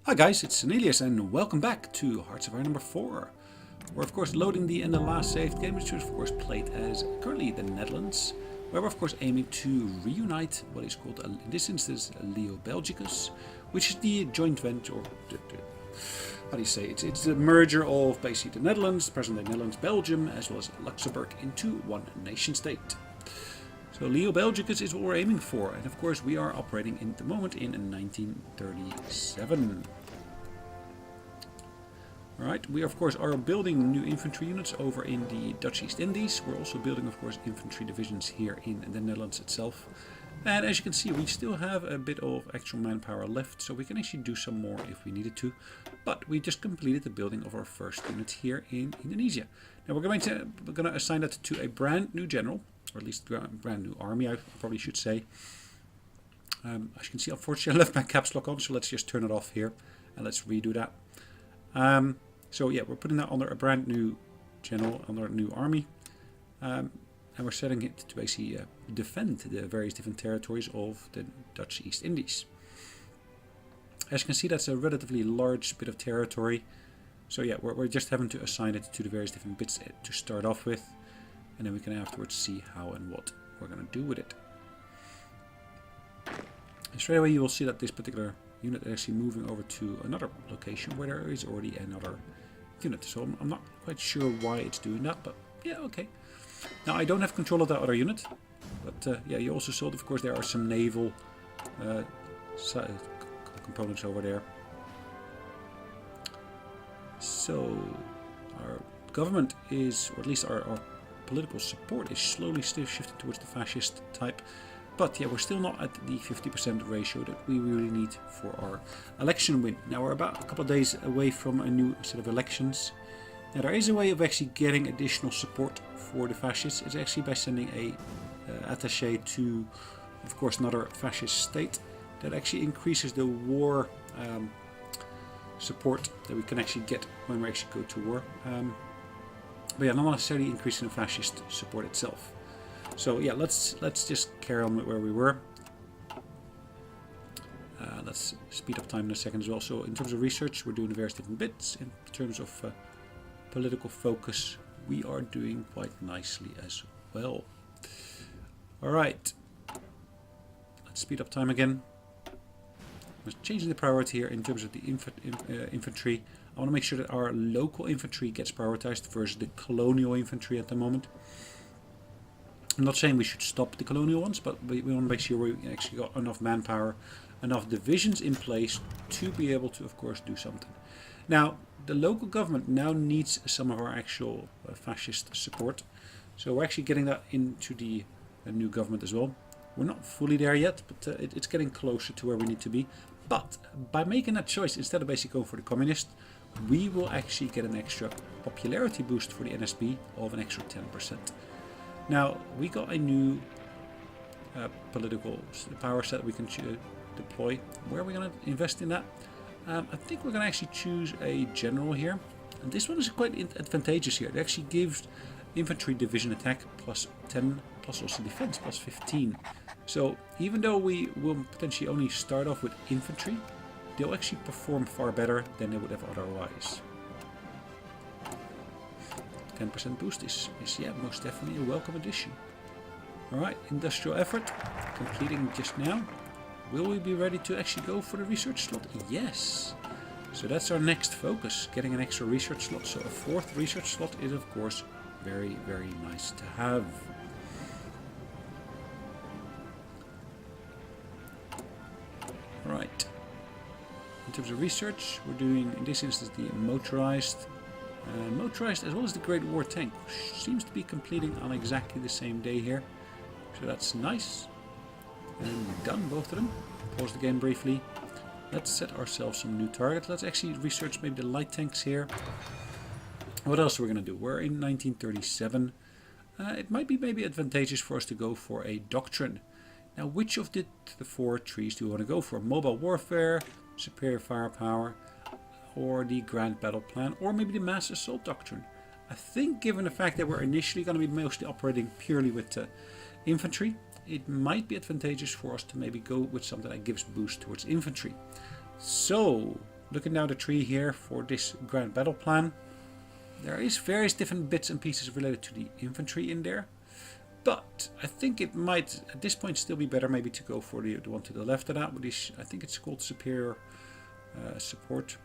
Hi guys, it's Sonelias and welcome back to Hearts of Iron number 4. We're of course loading the last saved game, which was of course played as currently the Netherlands, where we're of course aiming to reunite what is called, in this instance, Leo Belgicus, which is the joint venture, or how do you say it? It's the merger of basically the Netherlands, present-day Netherlands, Belgium, as well as Luxembourg into one nation state. So Leo Belgicus is what we're aiming for, and of course we are operating in the moment in 1937. Alright, we of course are building new infantry units over in the Dutch East Indies. We're also building of course infantry divisions here in the Netherlands itself. And as you can see, we still have a bit of actual manpower left, so we can actually do some more if we needed to. But we just completed the building of our first unit here in Indonesia. Now we're going to assign that to a brand new general, or at least brand new army, I probably should say. As you can see, unfortunately I left my caps lock on, so let's just turn it off here and let's redo that. So yeah, we're putting that under a brand new general, under a new army. And we're setting it to basically defend the various different territories of the Dutch East Indies. As you can see, that's a relatively large bit of territory. So yeah, we're just having to assign it to the various different bits to start off with. And then we can afterwards see how and what we're going to do with it. And straight away you will see that this particular unit is actually moving over to another location where there is already another unit. So I'm not quite sure why it's doing that, but yeah, okay. Now I don't have control of that other unit, but yeah, you also saw that of course there are some naval components over there. So our government is, or at least our political support is slowly still shifting towards the fascist type. But yeah, we're still not at the 50% ratio that we really need for our election win. Now we're about a couple of days away from a new set of elections. Now there is a way of actually getting additional support for the fascists. It's actually by sending a attaché to, of course, another fascist state. That actually increases the war support that we can actually get when we actually go to war. But yeah, not necessarily increasing the fascist support itself. So yeah, let's just carry on with where we were. Let's speed up time in a second as well. So in terms of research, we're doing the various different bits. In terms of political focus, we are doing quite nicely as well. Alright, let's speed up time again. I'm changing the priority here in terms of the infantry. I want to make sure that our local infantry gets prioritized versus the colonial infantry at the moment. I'm not saying we should stop the colonial ones, but we want to make sure we actually got enough manpower, enough divisions in place to be able to, of course, do something. Now, the local government now needs some of our actual fascist support. So we're actually getting that into the new government as well. We're not fully there yet, but it's getting closer to where we need to be. But by making that choice, instead of basically going for the communist, we will actually get an extra popularity boost for the NSB of an extra 10%. Now, we got a new political power set we can deploy. Where are we going to invest in that? I think we're going to actually choose a general here. And this one is quite advantageous here. It actually gives infantry division attack plus 10, plus also defense plus 15. So even though we will potentially only start off with infantry, they'll actually perform far better than they would have otherwise. 10% boost is yeah, most definitely a welcome addition. Alright, industrial effort completing just now. Will we be ready to actually go for the research slot? Yes. So that's our next focus, getting an extra research slot. So a fourth research slot is of course very, very nice to have. Alright. In terms of research, we're doing in this instance the motorized as well as the Great War tank, which seems to be completing on exactly the same day here. So that's nice. And we're done, both of them. Pause the game briefly. Let's set ourselves some new targets. Let's actually research maybe the light tanks here. What else are we going to do? We're in 1937. It might be maybe advantageous for us to go for a doctrine. Now, which of the four trees do we want to go for? Mobile warfare, superior firepower, or the grand battle plan, or maybe the mass assault doctrine? I think given the fact that we're initially going to be mostly operating purely with infantry, it might be advantageous for us to maybe go with something that gives boost towards infantry. So looking down the tree here for this grand battle plan, there is various different bits and pieces related to the infantry in there. But I think it might, at this point, still be better maybe to go for the one to the left of that. Which I think it's called superior support.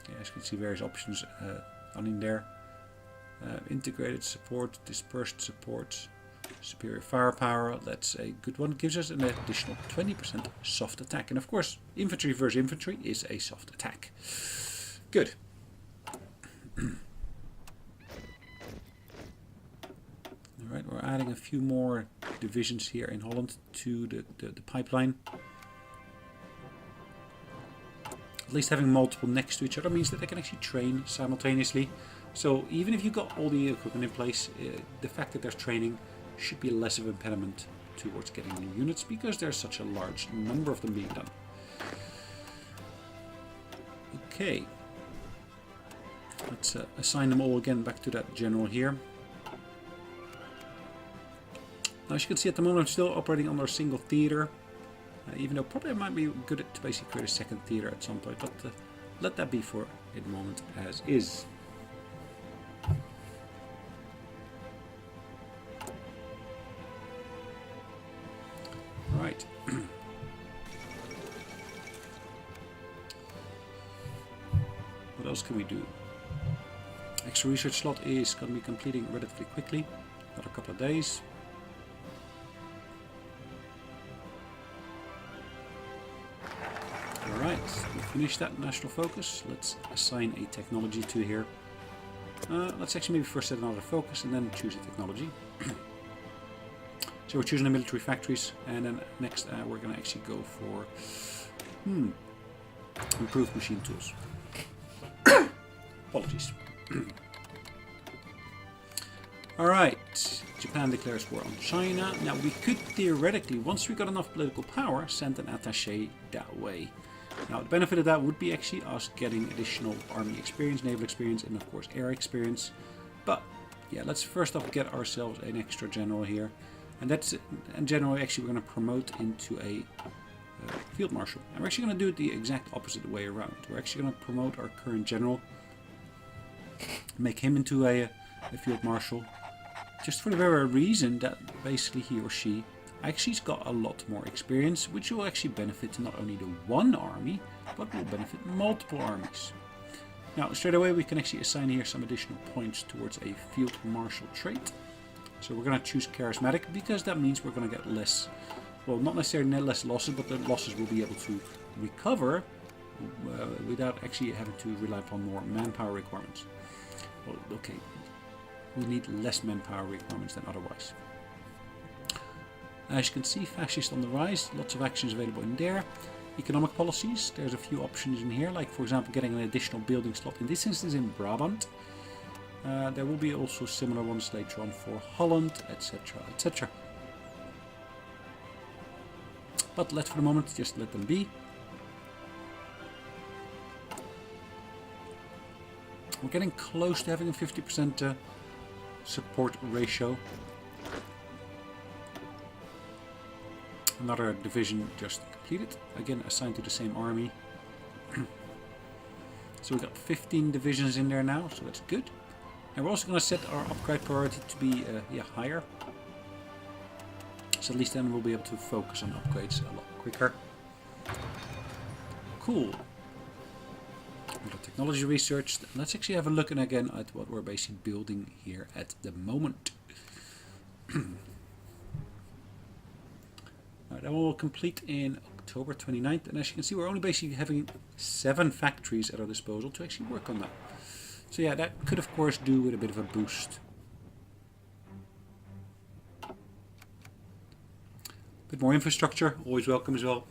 Yeah, as you can see, various options on in there. Integrated support, dispersed support, superior firepower. That's a good one. It gives us an additional 20% soft attack. And of course, infantry versus infantry is a soft attack. Good. Alright, we're adding a few more divisions here in Holland to the pipeline. At least having multiple next to each other means that they can actually train simultaneously. So even if you've got all the equipment in place, the fact that there's training should be less of an impediment towards getting new units, because there's such a large number of them being done. Okay. Let's assign them all again back to that general here. Now, as you can see, at the moment I'm still operating under a single theater, even though probably it might be good to basically create a second theater at some point, but let that be for the moment as is. Right. What else can we do? Extra research slot is going to be completing relatively quickly, another couple of days. Alright, we finished that national focus. Let's assign a technology to here. Let's actually maybe first set another focus and then choose a technology. So we're choosing the military factories, and then next we're going to actually go for improved machine tools. Apologies. Alright, Japan declares war on China. Now we could theoretically, once we got enough political power, send an attaché that way. Now the benefit of that would be actually us getting additional army experience, naval experience, and of course air experience. But yeah, let's first off get ourselves an extra general here. And that's in general actually we're going to promote into a field marshal. And we're actually going to do it the exact opposite way around. We're actually going to promote our current general, make him into a field marshal, just for the very reason that basically he or she actually has got a lot more experience, which will actually benefit not only the one army, but will benefit multiple armies. Now straight away we can actually assign here some additional points towards a field marshal trait. So we're going to choose charismatic, because that means we're going to get less, well, not necessarily less losses, but the losses will be able to recover without actually having to rely upon more manpower requirements. Well, okay, we need less manpower requirements than otherwise. As you can see, fascist on the rise, lots of actions available in there. Economic policies, there's a few options in here, like for example getting an additional building slot, in this instance in Brabant. There will be also similar ones later on for Holland, etc, etc. But let's for the moment just let them be. We're getting close to having a 50% support ratio. Another division just completed, again assigned to the same army. So we've got 15 divisions in there now, so that's good. And we're also going to set our upgrade priority to be higher. So at least then we'll be able to focus on upgrades a lot quicker. Cool. Another technology research. Let's actually have a look again at what we're basically building here at the moment. Alright, that will complete in October 29th. And as you can see, we're only basically having 7 factories at our disposal to actually work on that. So yeah, that could of course do with a bit of a boost. A bit more infrastructure, always welcome as well.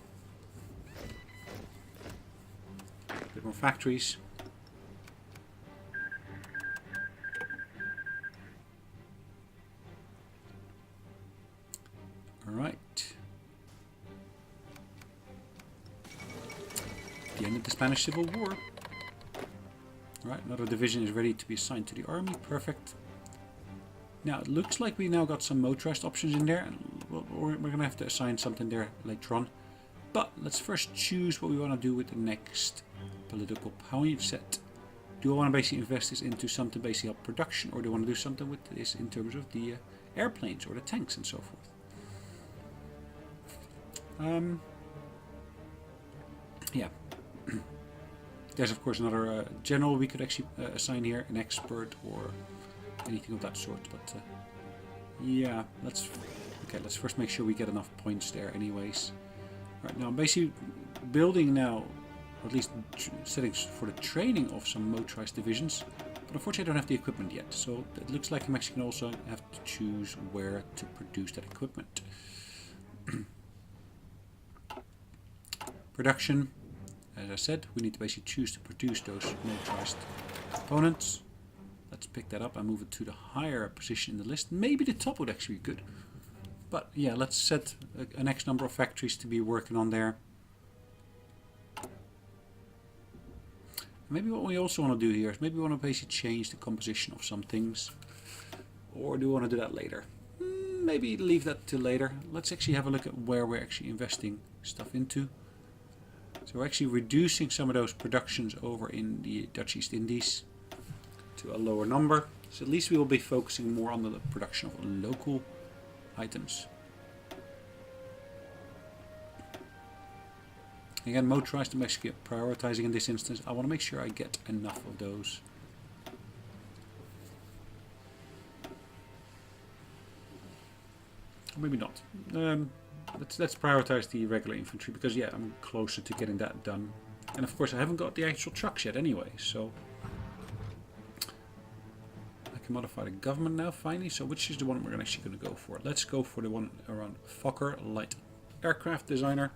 A bit more factories. Alright. The end of the Spanish Civil War. Right, another division is ready to be assigned to the army. Perfect. Now it looks like we now got some motorized options in there. We're going to have to assign something there later on. But let's first choose what we want to do with the next political power set. Do I want to basically invest this into something basically up production, or do I want to do something with this in terms of the airplanes or the tanks and so forth? Yeah. There's of course another general we could actually assign here, an expert or anything of that sort. But yeah, let's first make sure we get enough points there anyways. Right, now I'm basically building now, or at least settings for the training of some motorized divisions, but unfortunately I don't have the equipment yet, so it looks like I'm actually going to also have to choose where to produce that equipment. Production, as I said, we need to basically choose to produce those motorized components. Let's pick that up and move it to the higher position in the list. Maybe the top would actually be good. But yeah, let's set an X number of factories to be working on there. Maybe what we also want to do here is maybe we want to basically change the composition of some things. Or do we want to do that later? Maybe leave that till later. Let's actually have a look at where we're actually investing stuff into. So we're actually reducing some of those productions over in the Dutch East Indies to a lower number. So at least we will be focusing more on the production of local items. Again, motorized to basically prioritizing in this instance. I want to make sure I get enough of those. Or maybe not. Let's prioritize the regular infantry because yeah, I'm closer to getting that done. And of course I haven't got the actual trucks yet anyway, so I can modify the government now finally. So which is the one we're actually going to go for? Let's go for the one around Fokker Light Aircraft Designer.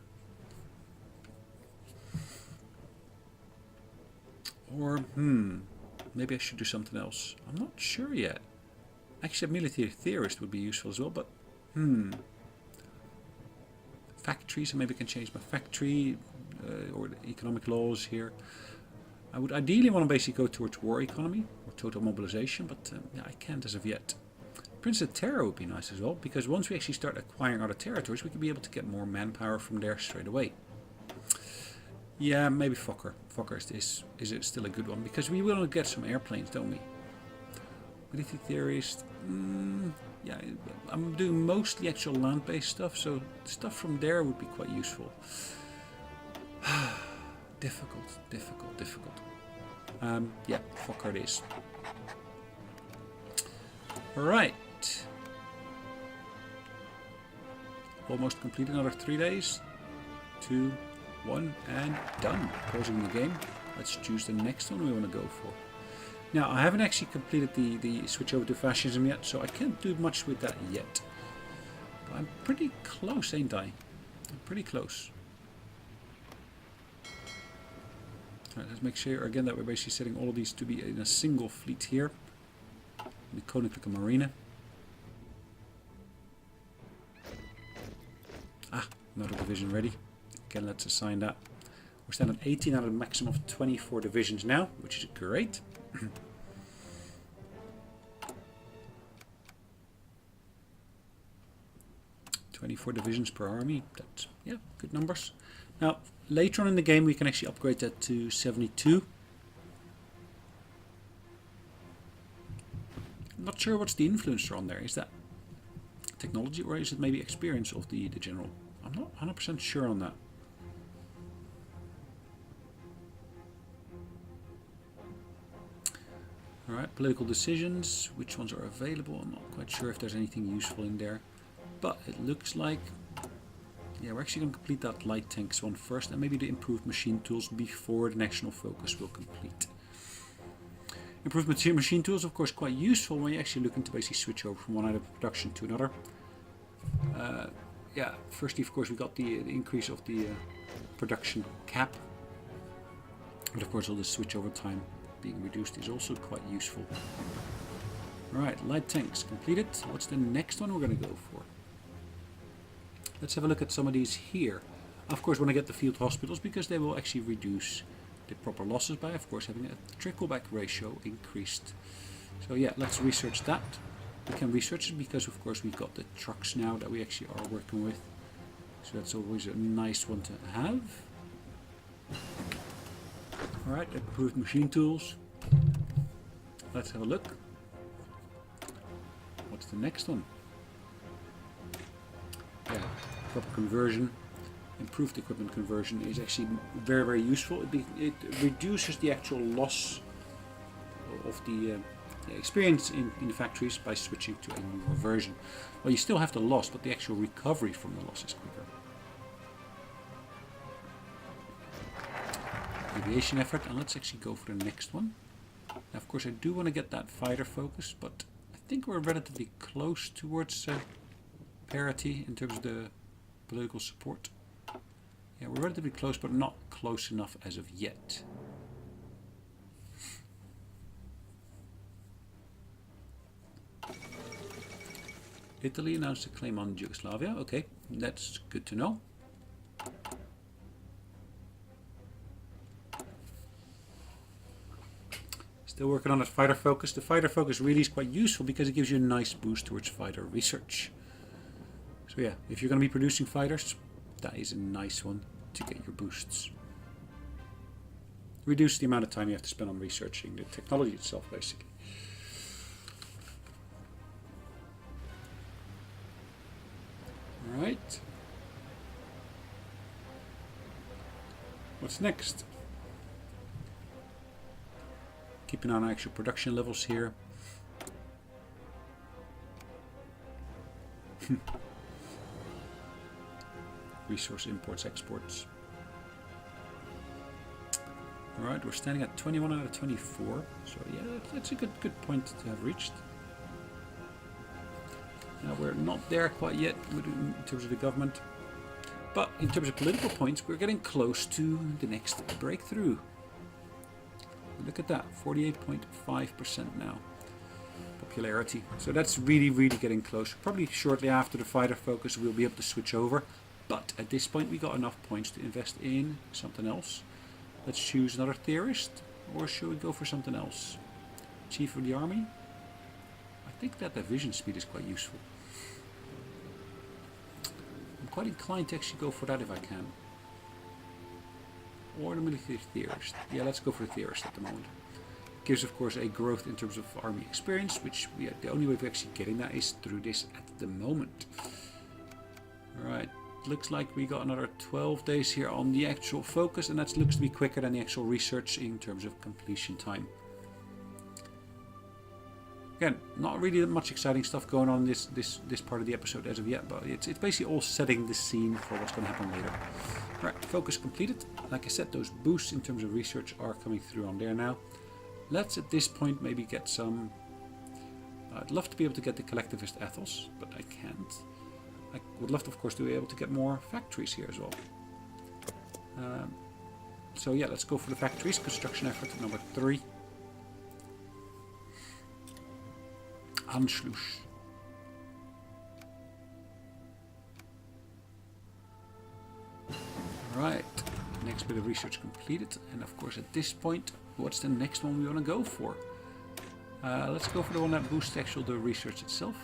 Or maybe I should do something else. I'm not sure yet. Actually a military theorist would be useful as well, but factories, so maybe I can change my factory or the economic laws here. I would ideally want to basically go towards war economy or total mobilization, but yeah, I can't as of yet. Prince of Terror would be nice as well, because once we actually start acquiring other territories, we could be able to get more manpower from there straight away. Yeah, maybe Fokker. Fokker is it still a good one, because we will get some airplanes, don't we? Military theorist. Yeah, I'm doing mostly actual land-based stuff, so stuff from there would be quite useful. Difficult. Yeah, Fokker it is. Alright. Almost complete, another 3 days. 2, 1, and done. Pausing the game. Let's choose the next one we want to go for. Now, I haven't actually completed the switch over to fascism yet, so I can't do much with that yet. But I'm pretty close, ain't I? I'm pretty close. Alright, let's make sure again that we're basically setting all of these to be in a single fleet here. The Koninklijke Marine. Another division ready. Again, let's assign that. We're standing at 18 out of a maximum of 24 divisions now, which is great. 24 divisions per army. That's, yeah, good numbers. Now, later on in the game, we can actually upgrade that to 72. I'm not sure what's the influencer on there. Is that technology or is it maybe experience of the general? I'm not 100% sure on that. Alright, political decisions. Which ones are available? I'm not quite sure if there's anything useful in there. But it looks like, yeah, we're actually going to complete that light tanks one first, and maybe the improved machine tools before the national focus will complete. Improved machine tools, of course, quite useful when you're actually looking to basically switch over from one item of production to another. Yeah, firstly, of course, we got the increase of the production cap, but of course, all the switch over time being reduced is also quite useful. Alright, light tanks completed. What's the next one we're going to go for? Let's have a look at some of these here. Of course, when I get the field hospitals, because they will actually reduce the proper losses by, of course, having a trickleback ratio increased. So yeah, let's research that. We can research it because, of course, we've got the trucks now that we actually are working with. So that's always a nice one to have. Alright, improved machine tools. Let's have a look. What's the next one? Yeah, proper conversion. Improved equipment conversion is actually very, very useful. It reduces the actual loss of the experience in the factories by switching to a newer version. Well, you still have the loss, but the actual recovery from the loss is quicker. Aviation effort, and let's actually go for the next one. Now, of course, I do want to get that fighter focus, but I think we're relatively close towards parity in terms of the political support. Yeah, we're relatively close, but not close enough as of yet. Italy announced a claim on Yugoslavia. Okay, that's good to know. Still working on that fighter focus. The fighter focus really is quite useful because it gives you a nice boost towards fighter research. So yeah, if you're going to be producing fighters, that is a nice one to get your boosts. Reduce the amount of time you have to spend on researching the technology itself, basically. Alright. What's next? Keeping on actual production levels here. Resource imports, exports. Alright, we're standing at 21 out of 24. So yeah, that's a good point to have reached. Now we're not there quite yet in terms of the government. But in terms of political points, we're getting close to the next breakthrough. Look at that, 48.5% now. Popularity. So that's really getting close. Probably shortly after the fighter focus we'll be able to switch over. But at this point we got enough points to invest in something else. Let's choose another theorist. Or should we go for something else? Chief of the army? I think that division speed is quite useful. I'm quite inclined to actually go for that if I can. Or the military theorist. Yeah, let's go for the theorist at the moment. Gives of course a growth in terms of army experience, which the only way of actually getting that is through this at the moment. Alright, looks like we got another 12 days here on the actual focus, and that looks to be quicker than the actual research in terms of completion time. Again, not really much exciting stuff going on in this part of the episode as of yet, but it's basically all setting the scene for what's going to happen later. Right, focus completed. Like I said, those boosts in terms of research are coming through on there now. Let's at this point maybe get some... I'd love to be able to get the collectivist ethos, but I can't. I would love to, of course, to be able to get more factories here as well. So yeah, let's go for the factories. Construction effort number 3. Anschluss. Right, next bit of research completed, and of course at this point, what's the next one we want to go for? Let's go for the one that boosts the research itself.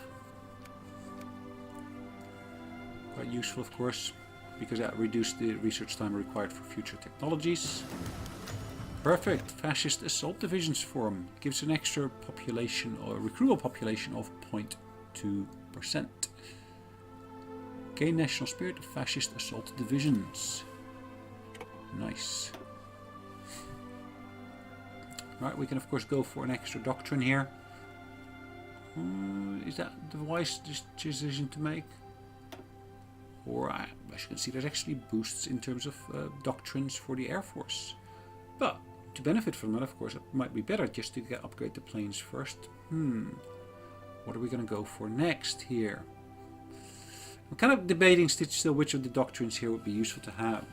Quite useful, of course, because that reduced the research time required for future technologies. Perfect. Fascist assault divisions form. Gives an extra population or recruitable population of 0.2%. Gain national spirit of fascist assault divisions. Nice. Right, we can of course go for an extra doctrine here. Is that the wise decision to make? Or as you can see, there's actually boosts in terms of doctrines for the Air Force. But to benefit from that, of course, it might be better just to upgrade the planes first. What are we going to go for next here? I'm kind of debating still which of the doctrines here would be useful to have.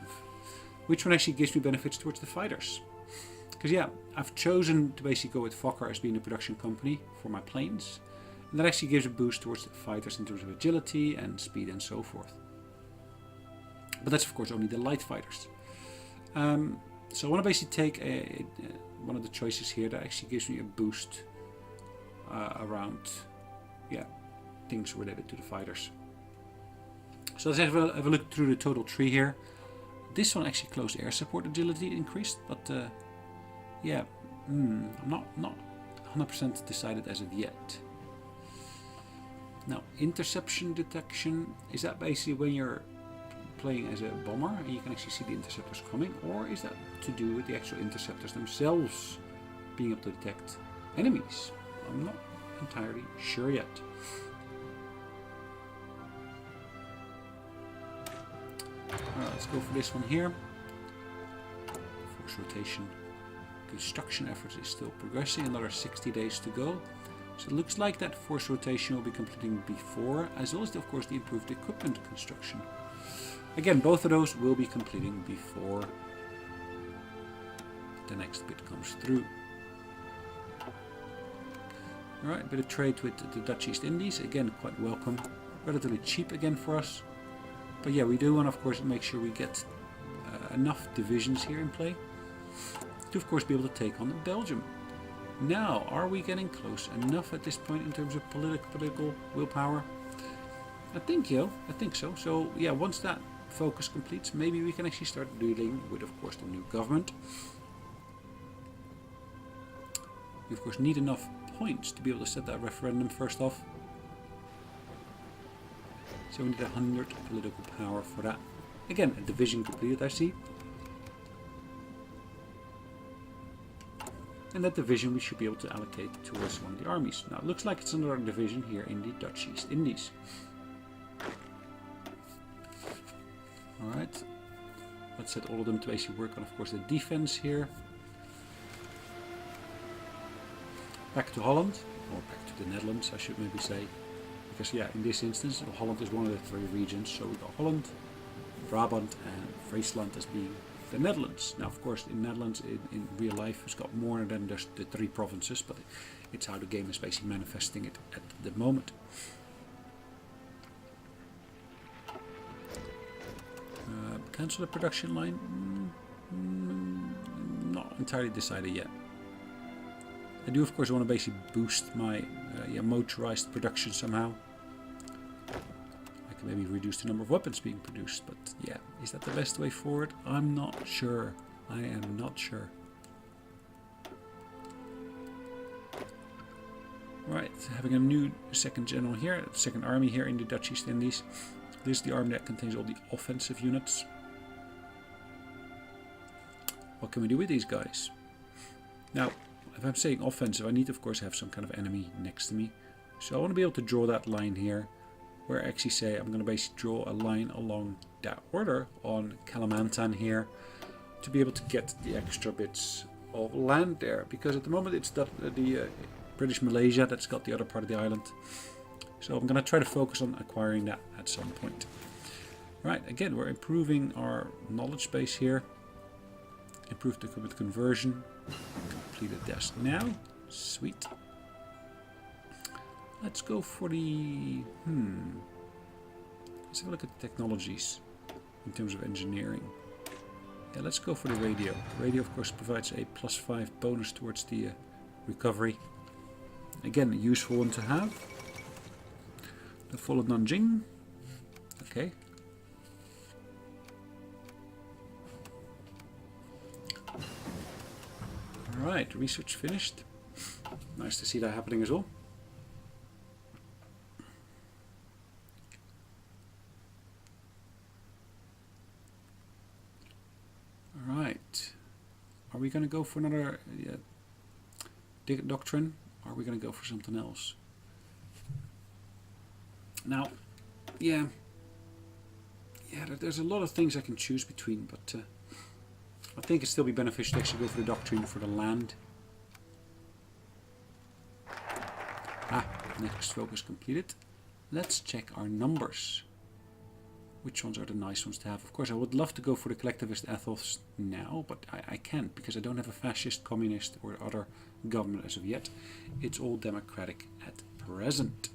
Which one actually gives me benefits towards the fighters? Because yeah, I've chosen to basically go with Fokker as being the production company for my planes. And that actually gives a boost towards the fighters in terms of agility and speed and so forth. But that's of course only the light fighters. So I want to basically take one of the choices here that actually gives me a boost around things related to the fighters. So let's have a look through the total tree here. This one actually close air support agility increased, but yeah, I'm not 100% decided as of yet. Now, interception detection, is that basically when you're playing as a bomber and you can actually see the interceptors coming, or is that to do with the actual interceptors themselves being able to detect enemies? I'm not entirely sure yet. Alright, let's go for this one here. Force rotation. Construction efforts is still progressing, another 60 days to go. So it looks like that force rotation will be completing before, as well as of course the improved equipment construction. Again, both of those will be completing before the next bit comes through. Alright, a bit of trade with the Dutch East Indies, again quite welcome. Relatively cheap again for us. But yeah, we do want to of course make sure we get enough divisions here in play to of course be able to take on Belgium. Now, are we getting close enough at this point in terms of political willpower? I think so. So yeah, once that focus completes, maybe we can actually start dealing with of course the new government. We of course need enough points to be able to set that referendum first off. So we need 100 political power for that. Again, a division completed, I see. And that division we should be able to allocate towards one of the armies. Now it looks like it's another division here in the Dutch East Indies. Alright. Let's set all of them to basically work on of course the defense here. Back to Holland, or back to the Netherlands I should maybe say. Because yeah, in this instance Holland is one of the three regions, so we got Holland, Brabant and Friesland as being the Netherlands. Now of course in Netherlands in real life it's got more than just the three provinces, but it's how the game is basically manifesting it at the moment. Cancel the production line? Not entirely decided yet. I do of course want to basically boost my motorized production somehow. I can maybe reduce the number of weapons being produced, but yeah, is that the best way forward? I'm not sure. I am not sure. Right, having a new second general here, second army here in the Dutch East Indies. This is the army that contains all the offensive units. What can we do with these guys? Now, if I'm saying offensive, I need to of course have some kind of enemy next to me. So I want to be able to draw that line here, where I actually say I'm going to basically draw a line along that order on Kalimantan here, to be able to get the extra bits of land there. Because at the moment it's the British Malaysia that's got the other part of the island. So I'm going to try to focus on acquiring that at some point. Right, again, we're improving our knowledge base here. Improved the equipment conversion. Completed this now. Sweet. Let's go for the... Let's have a look at the technologies in terms of engineering. Yeah, let's go for the radio. Radio, of course, provides a +5 bonus towards the recovery. Again, a useful one to have. The fall of Nanjing. Okay. Alright, research finished. Nice to see that happening as well. Alright. Are we going to go for another doctrine? Or are we going to go for something else? Now, yeah, there's a lot of things I can choose between, but I think it'd still be beneficial to actually go for the doctrine for the land. Next focus completed. Let's check our numbers. Which ones are the nice ones to have? Of course, I would love to go for the collectivist ethos now, but I can't because I don't have a fascist, communist or other government as of yet. It's all democratic at present.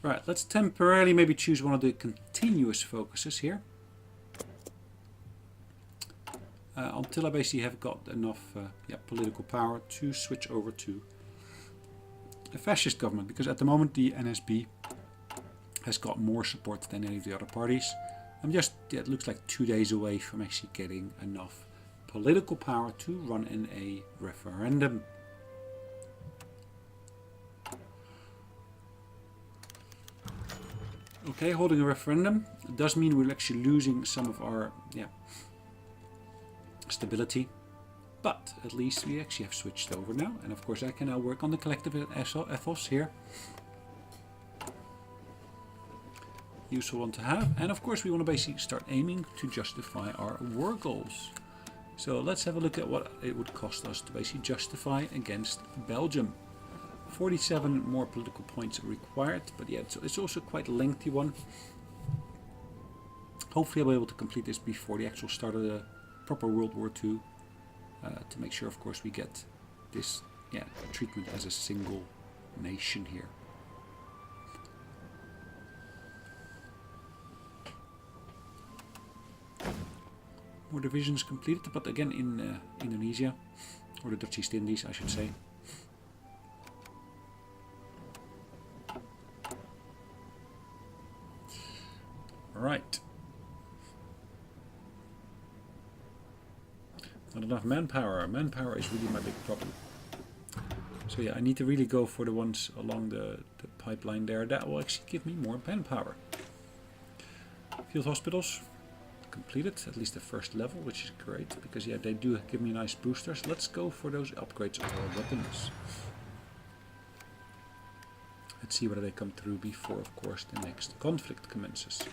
Right, let's temporarily maybe choose one of the continuous focuses here. Until I basically have got enough political power to switch over to a fascist government. Because at the moment the NSB has got more support than any of the other parties. I'm just, it looks like 2 days away from actually getting enough political power to run in a referendum. Okay, holding a referendum does mean we're actually losing some of our stability, but at least we actually have switched over now, and of course I can now work on the collective ethos here. Useful one to have, and of course we want to basically start aiming to justify our war goals. So let's have a look at what it would cost us to basically justify against Belgium. 47 more political points are required, but yeah, it's also quite a lengthy one. Hopefully I'll be able to complete this before the actual start of the proper World War II, to make sure of course we get this treatment as a single nation here. More divisions completed, but again in Indonesia, or the Dutch East Indies I should say. Right. Not enough manpower. Manpower is really my big problem. So yeah, I need to really go for the ones along the pipeline there. That will actually give me more manpower. Field hospitals completed, at least the first level, which is great, because yeah, they do give me nice boosters. Let's go for those upgrades of our weapons. Let's see whether they come through before, of course, the next conflict commences.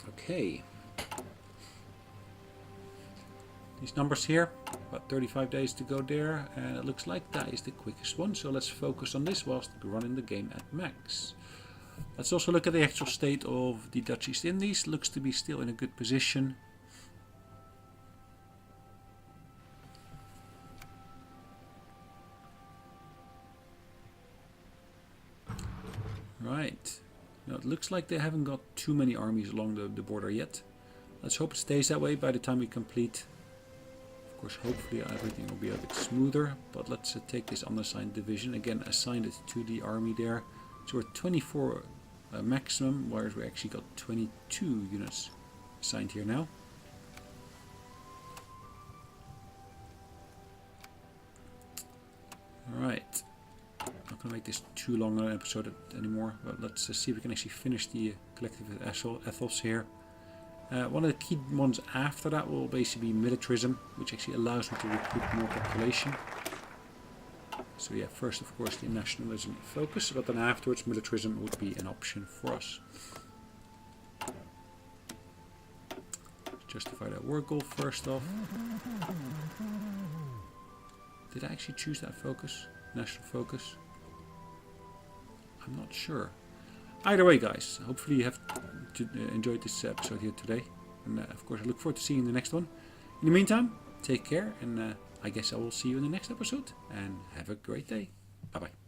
Okay. These numbers here, about 35 days to go there, and it looks like that is the quickest one, so let's focus on this whilst running the game at max. Let's also look at the actual state of the Dutch East Indies. Looks to be still in a good position. Right. Now it looks like they haven't got too many armies along the border yet. Let's hope it stays that way by the time we complete. Of course, hopefully everything will be a bit smoother, but let's take this unassigned division. Again, assigned it to the army there. So we're 24 maximum, whereas we actually got 22 units assigned here now. Alright. Not going to make this too long an episode anymore, but let's see if we can actually finish the collective ethos here. One of the key ones after that will basically be militarism, which actually allows me to recruit more population. So yeah, first of course the nationalism focus, but then afterwards militarism would be an option for us. Justify that war goal first off. Did I actually choose that focus? National focus? I'm not sure. Either way, guys, hopefully you have enjoyed this episode here today. And of course, I look forward to seeing you in the next one. In the meantime, take care, and I guess I will see you in the next episode. And have a great day. Bye-bye.